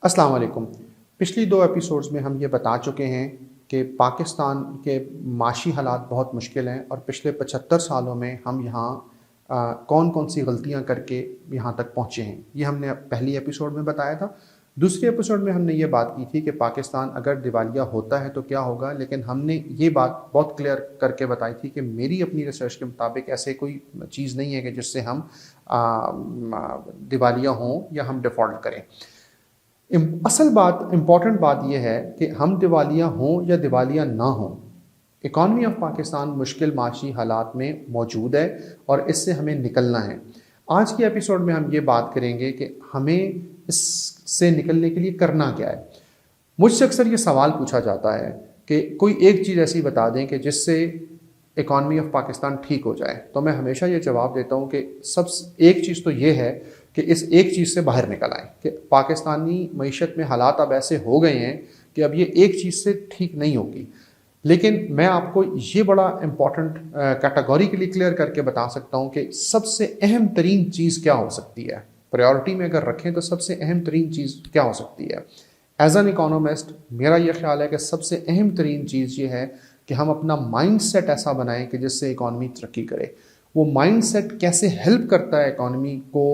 السلام علیکم۔ پچھلی 2 ایپیسوڈز میں ہم یہ بتا چکے ہیں کہ پاکستان کے معاشی حالات بہت مشکل ہیں اور پچھلے 75 سالوں میں ہم یہاں کون کون سی غلطیاں کر کے یہاں تک پہنچے ہیں، یہ ہم نے پہلی ایپیسوڈ میں بتایا تھا۔ دوسری ایپیسوڈ میں ہم نے یہ بات کی تھی کہ پاکستان اگر دیوالیہ ہوتا ہے تو کیا ہوگا، لیکن ہم نے یہ بات بہت کلیئر کر کے بتائی تھی کہ میری اپنی ریسرچ کے مطابق ایسے کوئی چیز نہیں ہے کہ جس سے ہم دیوالیہ ہوں یا ہم ڈیفالٹ کریں۔ اصل بات، امپورٹنٹ بات یہ ہے کہ ہم دیوالیہ ہوں یا دیوالیہ نہ ہوں، اکانومی آف پاکستان مشکل معاشی حالات میں موجود ہے اور اس سے ہمیں نکلنا ہے۔ آج کی ایپیسوڈ میں ہم یہ بات کریں گے کہ ہمیں اس سے نکلنے کے لیے کرنا کیا ہے۔ مجھ سے اکثر یہ سوال پوچھا جاتا ہے کہ کوئی ایک چیز ایسی بتا دیں کہ جس سے اکانومی آف پاکستان ٹھیک ہو جائے، تو میں ہمیشہ یہ جواب دیتا ہوں کہ ایک چیز تو یہ ہے کہ اس ایک چیز سے باہر نکل آئیں کہ پاکستانی معیشت میں حالات اب ایسے ہو گئے ہیں کہ اب یہ ایک چیز سے ٹھیک نہیں ہوگی۔ لیکن میں آپ کو یہ بڑا امپورٹنٹ کیٹیگوریکلی کلیئر کر کے بتا سکتا ہوں کہ سب سے اہم ترین چیز کیا ہو سکتی ہے، پریورٹی میں اگر رکھیں تو سب سے اہم ترین چیز کیا ہو سکتی ہے۔ ایز این اکانومسٹ میرا یہ خیال ہے کہ سب سے اہم ترین چیز یہ ہے کہ ہم اپنا مائنڈ سیٹ ایسا بنائیں کہ جس سے اکانومی ترقی کرے۔ وہ مائنڈ سیٹ کیسے ہیلپ کرتا ہے اکانومی کو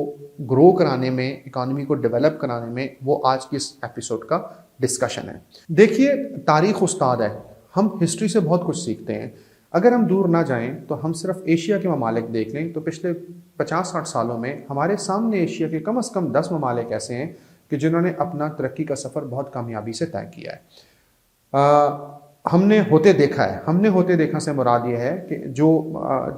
گرو کرانے میں، اکانومی کو ڈیولپ کرانے میں، وہ آج کی اس ایپیسوڈ کا ڈسکشن ہے۔ دیکھیے، تاریخ استاد ہے، ہم ہسٹری سے بہت کچھ سیکھتے ہیں۔ اگر ہم دور نہ جائیں تو ہم صرف ایشیا کے ممالک دیکھ لیں تو پچھلے 50-60 سالوں میں ہمارے سامنے ایشیا کے کم از کم 10 ممالک ایسے ہیں کہ جنہوں نے اپنا ترقی کا سفر بہت کامیابی سے طے کیا ہے۔ ہم نے ہوتے دیکھا ہے، ہم نے ہوتے دیکھا سے مراد یہ ہے کہ جو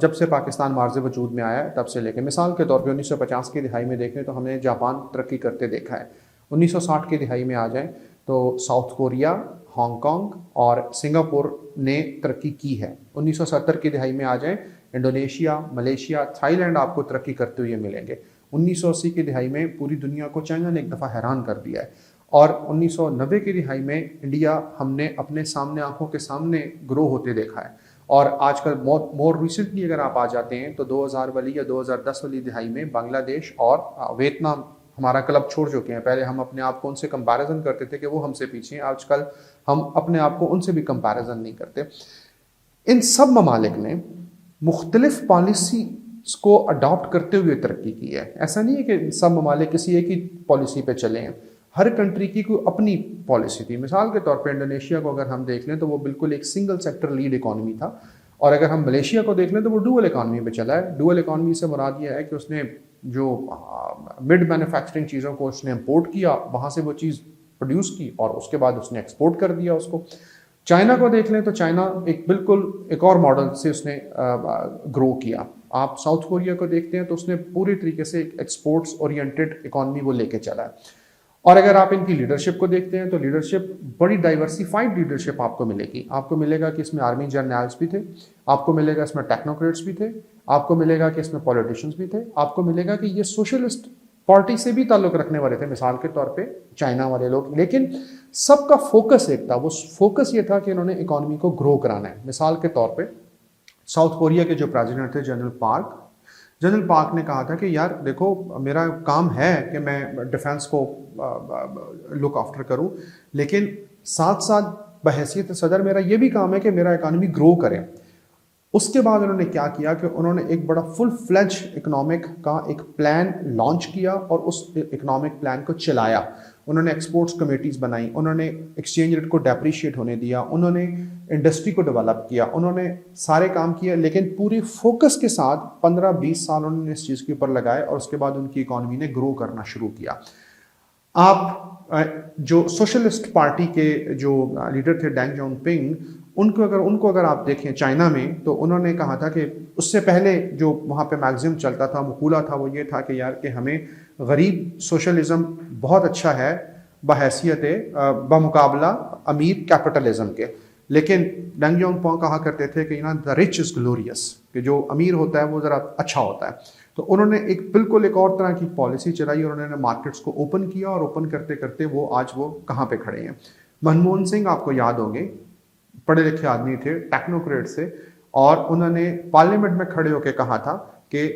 جب سے پاکستان معرض وجود میں آیا ہے تب سے لے کے، مثال کے طور پہ 1950 کی دہائی میں دیکھیں تو ہم نے جاپان ترقی کرتے دیکھا ہے۔ 1960 کی دہائی میں آ جائیں تو ساؤتھ کوریا، ہانگ کانگ اور سنگاپور نے ترقی کی ہے۔ 1970 کی دہائی میں آ جائیں، انڈونیشیا، ملیشیا، تھائی لینڈ آپ کو ترقی کرتے ہوئے ملیں گے۔ 1980 کی دہائی میں پوری دنیا کو چائنا نے ایک دفعہ حیران کر دیا ہے، اور 1990 کی دہائی میں انڈیا ہم نے اپنے سامنے آنکھوں کے سامنے گرو ہوتے دیکھا ہے۔ اور آج کل مور ریسنٹلی اگر آپ آ جاتے ہیں تو 2000 والی یا 2010 والی دہائی میں بنگلہ دیش اور ویتنام ہمارا کلب چھوڑ چکے ہیں۔ پہلے ہم اپنے آپ کو ان سے کمپیریزن کرتے تھے کہ وہ ہم سے پیچھے ہیں، آج کل ہم اپنے آپ کو ان سے بھی کمپیریزن نہیں کرتے۔ ان سب ممالک نے مختلف پالیسیز کو اڈاپٹ کرتے ہوئے ترقی کی ہے۔ ایسا نہیں ہے کہ سب ممالک کسی ایک ہی پالیسی پہ چلے ہیں، ہر کنٹری کی کوئی اپنی پالیسی تھی۔ مثال کے طور پہ انڈونیشیا کو اگر ہم دیکھ لیں تو وہ بالکل ایک سنگل سیکٹر لیڈ اکانومی تھا، اور اگر ہم ملیشیا کو دیکھ لیں تو وہ ڈوئل اکانومی پہ چلا ہے۔ ڈوئل اکانومی سے مراد یہ ہے کہ اس نے جو مڈ مینوفیکچرنگ چیزوں کو اس نے امپورٹ کیا، وہاں سے وہ چیز پروڈیوس کی اور اس کے بعد اس نے ایکسپورٹ کر دیا اس کو۔ چائنا کو دیکھ لیں تو چائنا ایک اور ماڈل سے اس نے گرو کیا۔ آپ ساؤتھ کوریا کو دیکھتے ہیں تو اس نے پوری طریقے سے ایکسپورٹس اورینٹڈ اکانومی وہ لے کے چلا ہے۔ اور اگر آپ ان کی لیڈرشپ کو دیکھتے ہیں تو لیڈرشپ بڑی ڈائیورسیفائڈ لیڈرشپ آپ کو ملے گی۔ آپ کو ملے گا کہ اس میں آرمی جرنیلز بھی تھے، آپ کو ملے گا اس میں ٹیکنوکریٹس بھی تھے، آپ کو ملے گا کہ اس میں پولیٹیشنز بھی تھے، آپ کو ملے گا کہ یہ سوشلسٹ پارٹی سے بھی تعلق رکھنے والے تھے، مثال کے طور پہ چائنا والے لوگ۔ لیکن سب کا فوکس ایک تھا، وہ فوکس یہ تھا کہ انہوں نے اکانومی کو گرو کرانا ہے۔ مثال کے طور پہ ساؤتھ کوریا کے جو پریزیڈنٹ تھے جنرل پارک نے کہا تھا کہ یار دیکھو، میرا کام ہے کہ میں ڈیفنس کو لک آفٹر کروں، لیکن ساتھ ساتھ بحیثیت صدر میرا یہ بھی کام ہے کہ میرا اکانومی گرو کرے۔ اس کے بعد انہوں نے کیا کیا کہ انہوں نے ایک بڑا فل فلیج اکنامک کا ایک پلان لانچ کیا اور اس اکنامک پلان کو چلایا۔ انہوں نے ایکسپورٹس کمیٹیز بنائیں، انہوں نے ایکسچینج ریٹ کو ڈیپریشیٹ ہونے دیا، انہوں نے انڈسٹری کو ڈیولپ کیا، انہوں نے سارے کام کیا، لیکن پوری فوکس کے ساتھ 15-20 سال انہوں نے اس چیز کے اوپر لگائے، اور اس کے بعد ان کی اکانومی نے گرو کرنا شروع کیا۔ آپ جو سوشلسٹ پارٹی کے جو لیڈر تھے ڈینگ جاؤ پنگ، ان کو اگر آپ دیکھیں چائنا میں، تو انہوں نے کہا تھا کہ اس سے پہلے جو وہاں پہ میگزم چلتا تھا، مقولہ تھا، وہ یہ تھا کہ یار کہ ہمیں غریب سوشلزم بہت اچھا ہے بحیثیت بمقابلہ امیر کیپٹلزم کے، لیکن ڈینگ جاؤ پنگ کہا کرتے تھے کہ دا رچ از گلوریس، کہ جو امیر ہوتا ہے وہ ذرا اچھا ہوتا ہے۔ تو انہوں نے بالکل ایک اور طرح کی پالیسی چلائی، اور انہوں نے مارکیٹس کو اوپن کیا، اور اوپن کرتے کرتے وہ آج کہاں پہ کھڑے ہیں۔ منموہن سنگھ آپ کو یاد ہوں گے، پڑھے لکھے آدمی تھے، ٹیکنوکریٹ سے، اور انہوں نے پارلیمنٹ میں کھڑے ہو کے کہا تھا کہ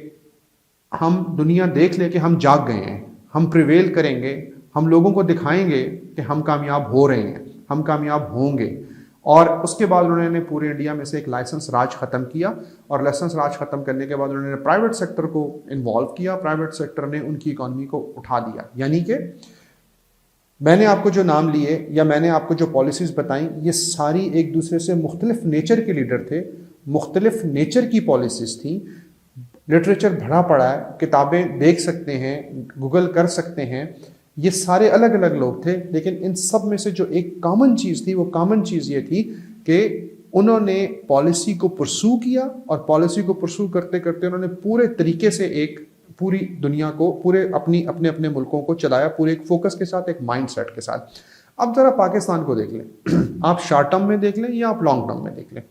ہم دنیا دیکھ لے کہ ہم جاگ گئے ہیں، ہم پریویل کریں گے ہم لوگوں کو دکھائیں گے کہ ہم کامیاب ہو رہے ہیں، ہم کامیاب ہوں گے. اور اس کے بعد انہوں نے پورے انڈیا میں سے ایک لائسنس راج ختم کیا، اور لائسنس راج ختم کرنے کے بعد انہوں نے پرائیویٹ سیکٹر کو انوالو کیا، پرائیویٹ سیکٹر نے ان کی اکانومی کو اٹھا دیا. یعنی کہ میں نے آپ کو جو نام لیے یا میں نے آپ کو جو پالیسیز بتائیں، یہ ساری ایک دوسرے سے مختلف نیچر کے لیڈر تھے، مختلف نیچر کی پالیسیز تھیں. لٹریچر بھرا پڑا ہے، کتابیں دیکھ سکتے ہیں، گوگل کر سکتے ہیں. یہ سارے الگ الگ لوگ تھے، لیکن ان سب میں سے جو ایک کامن چیز تھی، وہ کامن چیز یہ تھی کہ انہوں نے پالیسی کو پرسو کیا، اور پالیسی کو پرسو کرتے کرتے انہوں نے پورے طریقے سے ایک پوری دنیا کو، پورے اپنے اپنے ملکوں کو چلایا، پورے ایک فوکس کے ساتھ، ایک مائنڈ سیٹ کے ساتھ. اب ذرا پاکستان کو دیکھ لیں، آپ شارٹ ٹرم میں دیکھ لیں یا آپ لانگ ٹرم میں دیکھ لیں،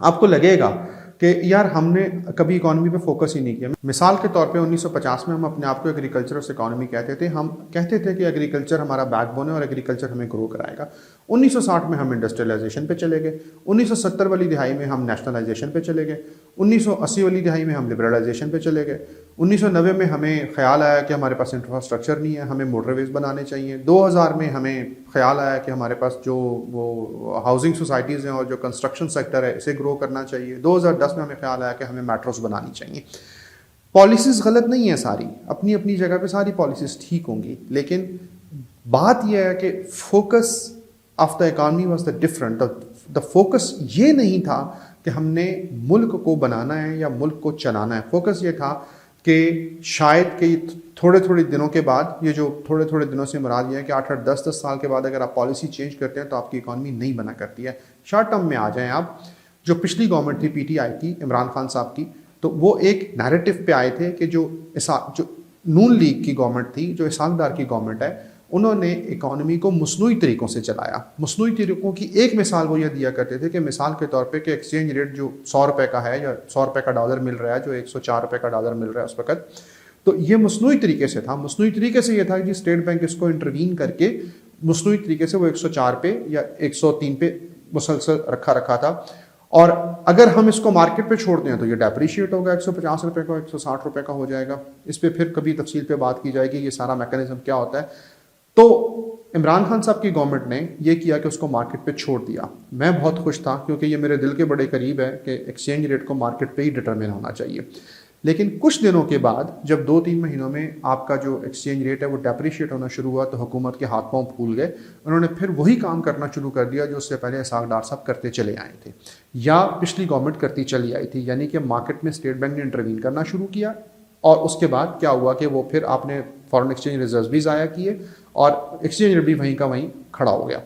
آپ کو لگے گا کہ یار ہم نے کبھی اکانومی پہ فوکس ہی نہیں کیا. مثال کے طور پہ 1950 میں ہم اپنے آپ کو ایگریکلچرس اکانومی کہتے تھے. ہم کہتے تھے کہ ایگریکلچر ہمارا بیک بون ہے اور ایگریکلچر ہمیں گرو کرائے گا. 1960 میں ہم انڈسٹریلائزیشن پہ چلے گئے، 1970 والی دہائی میں ہم نیشنلائزیشن پہ چلے گئے، 1980 والی دہائی میں ہم لبرلائزیشن پہ چلے گئے، 1990 میں ہمیں خیال آیا کہ ہمارے پاس انفراسٹرکچر نہیں ہے، ہمیں موٹر ویز بنانے چاہیے. 2000 میں ہمیں خیال آیا کہ ہمارے پاس جو وہ ہاؤسنگ سوسائٹیز ہیں اور جو کنسٹرکشن سیکٹر ہے اسے گرو کرنا چاہیے. 2010 میں ہمیں خیال آیا کہ ہمیں میٹروز بنانی چاہیے. پالیسیز غلط نہیں ہیں ساری، اپنی اپنی جگہ پہ ساری پالیسیز ٹھیک ہوں گی، لیکن بات یہ ہے کہ focus of the economy was the different. The focus یہ نہیں تھا کہ ہم نے ملک کو بنانا ہے یا ملک کو چلانا ہے. فوکس یہ تھا کہ شاید کہ تھوڑے دنوں کے بعد، یہ جو تھوڑے دنوں سے مراد یہ ہے کہ 8 10 سال کے بعد اگر آپ پالیسی چینج کرتے ہیں تو آپ کی اکانومی نہیں بنا کرتی ہے. شارٹ ٹرم میں آ جائیں آپ، جو پچھلی گورنمنٹ تھی پی ٹی آئی کی، عمران خان صاحب کی، تو وہ ایک نیریٹو پہ آئے تھے کہ جو نون لیگ کی گورنمنٹ تھی، جو اسحاق ڈار کی گورنمنٹ ہے، انہوں نے اکانومی کو مصنوعی طریقوں سے چلایا. مصنوعی طریقوں کی ایک مثال وہ یہ دیا کرتے تھے کہ مثال کے طور پہ کہ ایکسچینج ریٹ جو 100 روپے کا ہے یا 100 روپے کا ڈالر مل رہا ہے، جو 104 روپے کا ڈالر مل رہا ہے اس وقت، تو یہ مصنوعی طریقے سے تھا. مصنوعی طریقے سے یہ تھا کہ اسٹیٹ بینک اس کو انٹروین کر کے مصنوعی طریقے سے وہ 104 پہ یا 103 پہ مسلسل رکھا تھا. اور اگر ہم اس کو مارکیٹ پہ چھوڑ دیں تو یہ ڈیپریشیٹ ہوگا، 150 روپے کا 160 روپے کا ہو جائے گا. اس پہ پھر کبھی تفصیل پہ بات کی جائے گی، یہ سارا میکانزم کیا ہوتا ہے. تو عمران خان صاحب کی گورنمنٹ نے یہ کیا کہ اس کو مارکیٹ پہ چھوڑ دیا. میں بہت خوش تھا کیونکہ یہ میرے دل کے بڑے قریب ہے کہ ایکسچینج ریٹ کو مارکیٹ پہ ہی ڈٹرمن ہونا چاہیے. لیکن کچھ دنوں کے بعد جب 2-3 مہینوں میں آپ کا جو ایکسچینج ریٹ ہے وہ ڈیپریشیٹ ہونا شروع ہوا تو حکومت کے ہاتھ پاؤں پھول گئے. انہوں نے پھر وہی کام کرنا شروع کر دیا جو اس سے پہلے اسحاق ڈار صاحب کرتے چلے آئے تھے یا پچھلی گورنمنٹ کرتی چلی آئی تھی. یعنی کہ مارکیٹ میں اسٹیٹ بینک نے انٹروین کرنا شروع کیا، اور اس کے بعد کیا ہوا کہ وہ پھر آپ نے فارن ایکسچینج ریزروز بھی ضائع کیے اور ایکسچینج ریٹ بھی وہیں کا وہیں کھڑا ہو گیا.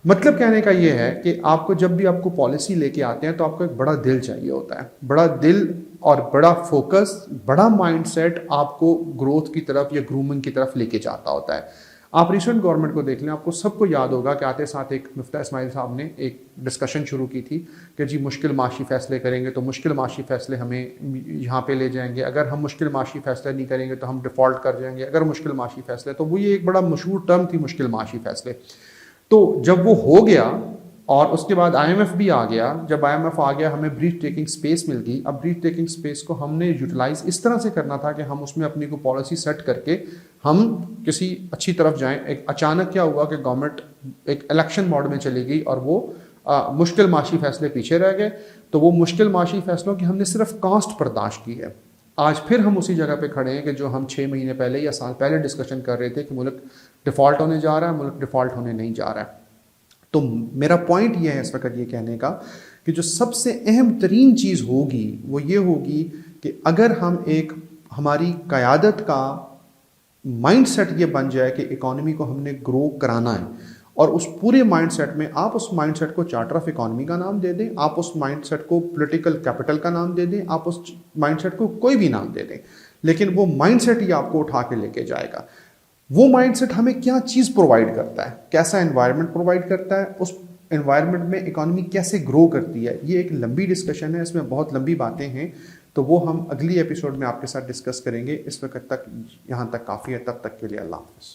مطلب کہنے کا یہ ہے کہ آپ کو جب بھی آپ کو پالیسی لے کے آتے ہیں تو آپ کو ایک بڑا دل چاہیے ہوتا ہے. بڑا دل اور بڑا فوکس، بڑا مائنڈ سیٹ آپ کو گروتھ کی طرف یا گرومنگ کی طرف لے کے جاتا ہوتا ہے. آپ ریسنٹ گورنمنٹ کو دیکھ لیں، آپ کو سب کو یاد ہوگا کہ آتے ساتھ ایک مفتاح اسماعیل صاحب نے ایک ڈسکشن شروع کی تھی کہ جی مشکل معاشی فیصلے کریں گے تو مشکل معاشی فیصلے ہمیں یہاں پہ لے جائیں گے، اگر ہم مشکل معاشی فیصلے نہیں کریں گے تو ہم ڈیفالٹ کر جائیں گے، اگر مشکل معاشی فیصلے. تو وہ یہ ایک بڑا مشہور ٹرم تھی مشکل معاشی فیصلے. تو جب وہ ہو گیا اور اس کے بعد آئی ایم ایف بھی آ گیا، جب آئی ایم ایف آ گیا ہمیں بریتھ ٹیکنگ سپیس مل گئی. اب بریتھ ٹیکنگ سپیس کو ہم نے یوٹیلائز اس طرح سے کرنا تھا کہ ہم اس میں اپنی کو پالیسی سیٹ کر کے ہم کسی اچھی طرف جائیں. ایک اچانک کیا ہوا کہ گورنمنٹ ایک الیکشن موڈ میں چلی گئی اور وہ مشکل معاشی فیصلے پیچھے رہ گئے. تو وہ مشکل معاشی فیصلوں کی ہم نے صرف کاسٹ برداشت کی ہے. آج پھر ہم اسی جگہ پہ کھڑے ہیں کہ جو ہم 6 مہینے پہلے یا سال پہلے ڈسکشن کر رہے تھے کہ ملک ڈیفالٹ ہونے جا رہا ہے، ملک ڈیفالٹ ہونے نہیں جا رہا ہے. تو میرا پوائنٹ یہ ہے اس وقت یہ کہنے کا کہ جو سب سے اہم ترین چیز ہوگی وہ یہ ہوگی کہ اگر ہم ہماری قیادت کا مائنڈ سیٹ یہ بن جائے کہ اکانومی کو ہم نے گرو کرانا ہے، اور اس پورے مائنڈ سیٹ میں آپ اس مائنڈ سیٹ کو چارٹر آف اکانومی کا نام دے دیں، آپ اس مائنڈ سیٹ کو پولیٹیکل کیپٹل کا نام دے دیں، آپ اس مائنڈ سیٹ کو کوئی بھی نام دے دیں، لیکن وہ مائنڈ سیٹ ہی آپ کو اٹھا کے لے کے جائے گا. وہ مائنڈ سیٹ ہمیں کیا چیز پرووائڈ کرتا ہے، کیسا انوائرمنٹ پرووائڈ کرتا ہے، اس انوائرمنٹ میں اکانومی کیسے گرو کرتی ہے. یہ ایک لمبی ڈسکشن ہے، اس میں بہت لمبی باتیں ہیں، تو وہ ہم اگلی ایپیسوڈ میں آپ کے ساتھ ڈسکس کریں گے. اس وقت تک یہاں تک کافی ہے، تب تک کے لیے اللہ حافظ.